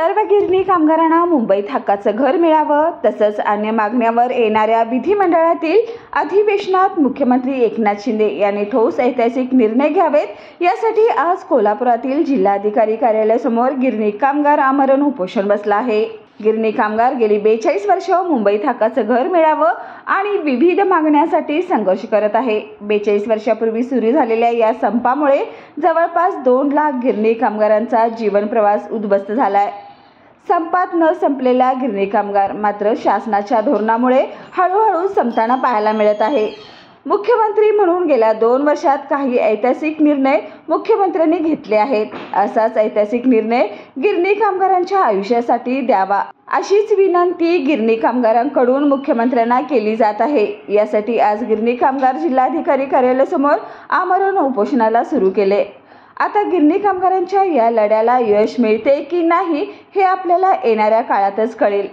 सर्व गिरणी कामगारांना मुंबईत हक्काचं घर मिळावं तसंच अन्य मागण्यावर येणाऱ्या विधिमंडळातील अधिवेशनात मुख्यमंत्री एकनाथ शिंदे यांनी ठोस ऐतिहासिक निर्णय घ्यावेत यासाठी आज कोल्हापुरातील जिल्हाधिकारी कार्यालयासमोर गिरणी कामगार आमरण उपोषण बसला आहे। गिरणी कामगार गेली 42 वर्ष मुंबईत हक्काचं घर मिळावं आणि विविध मागण्यांसाठी संघर्ष करत आहे। 42 वर्षापूर्वी सुरू झालेल्या या संपामुळे जवळपास 2 लाख गिरणी कामगारांचा जीवन प्रवास उद्ध्वस्त झालाय। संपात न संपलेल्या गिरणी कामगार मात्र शासनाच्या धोरणामुळे हळूहळू संपताना पाहायला मिळत आहे। मुख्यमंत्री म्हणून गेल्या 2 वर्षात काही ऐतिहासिक निर्णय मुख्यमंत्र्यांनी घेतले आहेत। असाच ऐतिहासिक निर्णय गिरणी कामगारांच्या आयुष्यासाठी द्यावा अशीच विनंती गिरणी कामगारांकडून मुख्यमंत्र्यांना केली जात आहे। यासाठी आज गिरणी कामगार जिल्हाधिकारी कार्यालयासमोर आमरण उपोषणाला सुरू केले। आता गिरणी कामगारांच्या या लढ्याला यश मिळते की नाही हे आपल्याला येणाऱ्या काळातच कळेल।